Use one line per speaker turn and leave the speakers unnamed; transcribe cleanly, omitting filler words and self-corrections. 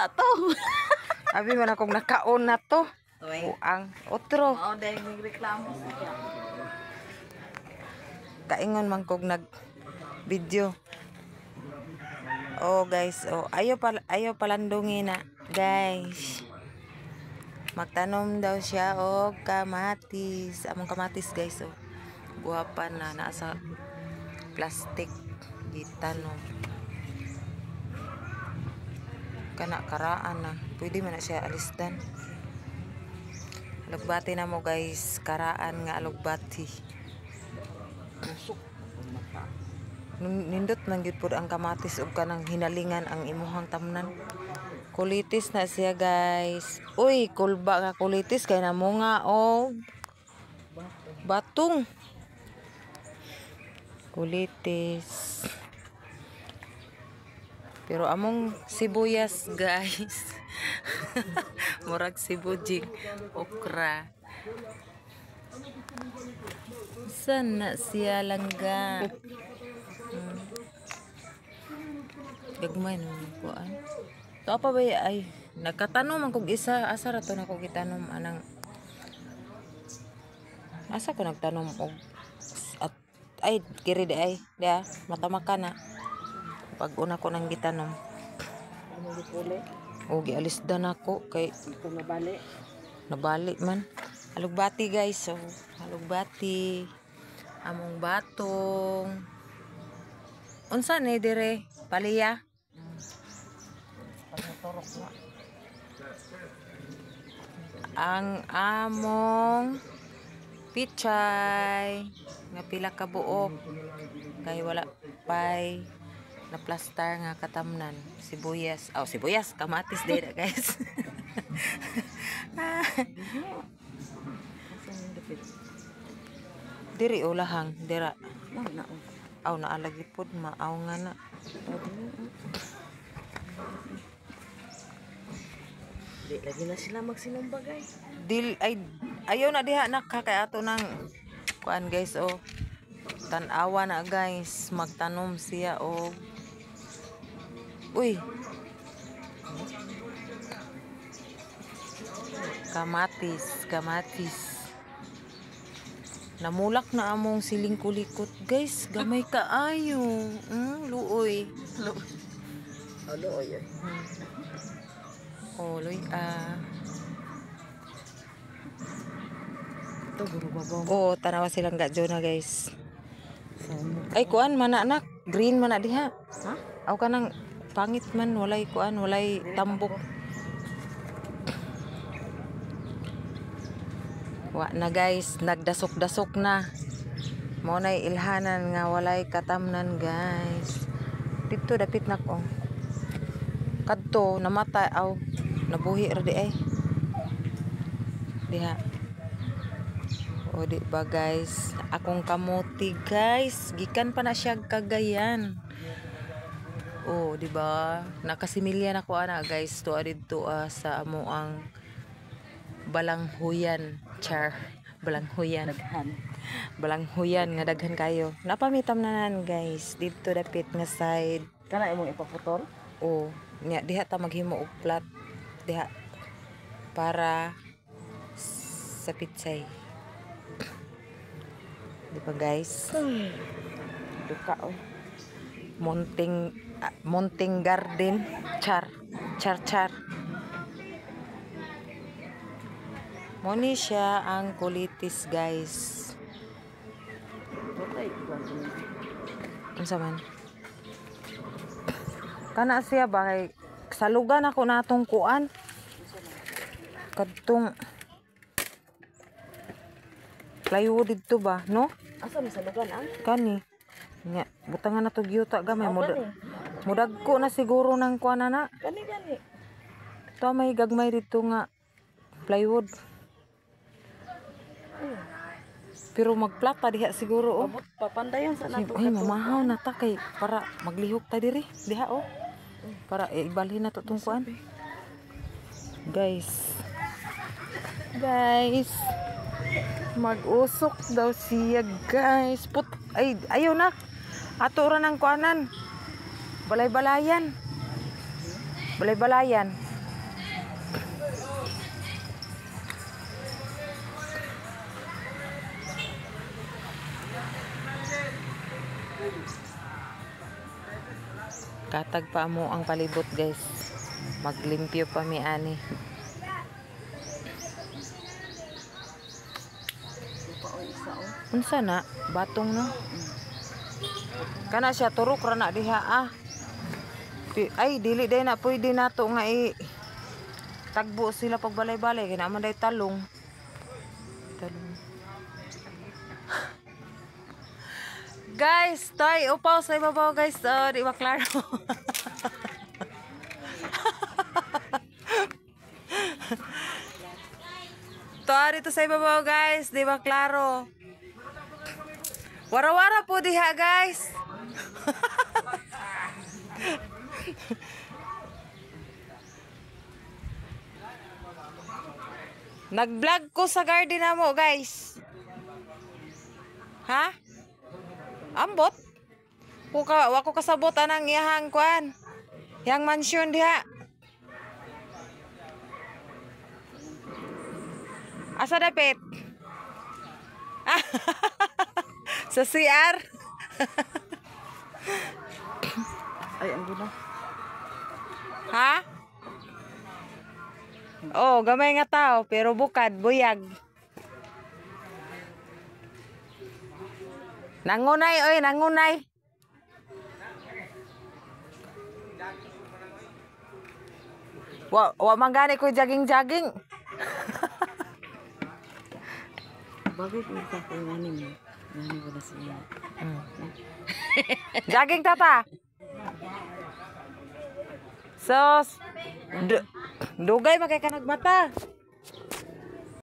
bata to.
Abi man akong nakaon na to. Ang otro.
Oo, dahil nagreklamo siya.
Kaingon man kog nag video. Oh guys, oh ayo palandungin na, guys. Magtanom daw siya og kamatis. Among kamatis guys, oh. Guwapan na nasa plastic gitanom. Kana karaan na. Pwede man na siya alisdan. Alugbati na mo guys, karaan nga alugbati. Nindot man gyud pud ang kamatis ug kanang hinalingan ang imuhang tamnan. Kulitis na siya guys. Uy, kulba nga kulitis kay namunga og batong. Kulitis. Pero among sibuyas guys. Murag sibujing okra. Sana siya langga. Gagmay naman po an. To apa ba ay nagkatanom man kog isa asa ra to na kog gitanom anang asa ko nagtanom og at ay kiri di ay dia matamaka na pag una ko nang gitanom
Ano gipuli?
og gialisdan ako kay
Ito
nabali man. Alugbati guys, so alugbati among batong unsa ni dire paliya
pagturok na.
ang among pichay nga pila ka buok kay wala pay na plaster nga katamnan sibuyas sibuyas kamatis dira guys. Diri ulahang dira naalagi pod maaw nga na.
Di lagi na sila magsinumba guys.
Ayaw na diha nak kay ato nang kuan guys oh. Tan-awa na guys, magtanom siya og uy. Kamatis. Namulak na among siling kulikot guys, gamay kaayo. Luoy.
Luoy.
Oh, luoy
Ito guro babaw.
Oh, tanawa silang gadyo na guys. Ay kuan mana anak, green man na diha.
Ha?
Aw kanang pangit man walay kuan, walay tambok. Wa na guys, nagdasok-dasok na. Mo nay ilhanan nga walay katamnan guys. Dito dapit na ko. Kadto namatay nabuhi ra di ay. Diha. O di ba guys, akong kamuti guys, gikan pa na siya Cagayan. Oh, di ba? Nakasimilya na ko ana guys to adito sa amoang balanghuyan. Balanghuyan nga daghan kayo. Napamitam nanan guys dito dapit nga side.
Kana imong ipaputol?
Oh, nya diha ta maghimo og plat diha para sa pitsay. Di ba guys?
Duka oh.
Monting garden. Char. Moni siya ang kulitis guys. Unsa man? Kana siya ba kay salugan ako natong kuan. Kadtong plywood dito ba, no?
Asa may salugan ang?
Kani. Nya, butangan na to gyuta gamay mudagko na siguro nang kuan na.
Gani.
To may gagmay dito nga plywood. Pero magplata diha siguro oh.
Papandayan sa nato.
Ay, mamahaw na ta kay para maglihok ta diri diha oh. Para ibalhin na to tong kuan. Guys. Mag-usok daw siya guys. Ayaw na. Ato ra ng kuanan. Balay-balayan. Katag pa mo ang palibot guys. Maglimpyo pa mi ani.
Lupa o isa o.
Unsa na? Batong no? Kana siya turok ra na diha ah. Ay dili day na pwede nato nga tagbo sila pag balay-balay kay naman day talong. Guys, tayo upaw sa ibabaw guys. Di ba klaro? Dito sa ibabaw guys, di ba klaro? Wara-wara po diha guys. Nag-vlog ko sa garden na mo guys. Ha? Ambot? Wako kasabot anang iyahang kuan. Yang mansion diha. Asa dapit? Sa CR?
Ay, ang gina.
Ha? Oh, gamay nga tao, pero bukad, buyag. Nangunay, oy, nangunay. Wa manggani ko jogging-jogging.
Bagay kung sa kung ganin mo. Ganin ko na siya.
Jogging tata. Sos, dugay magkay ka nagmata.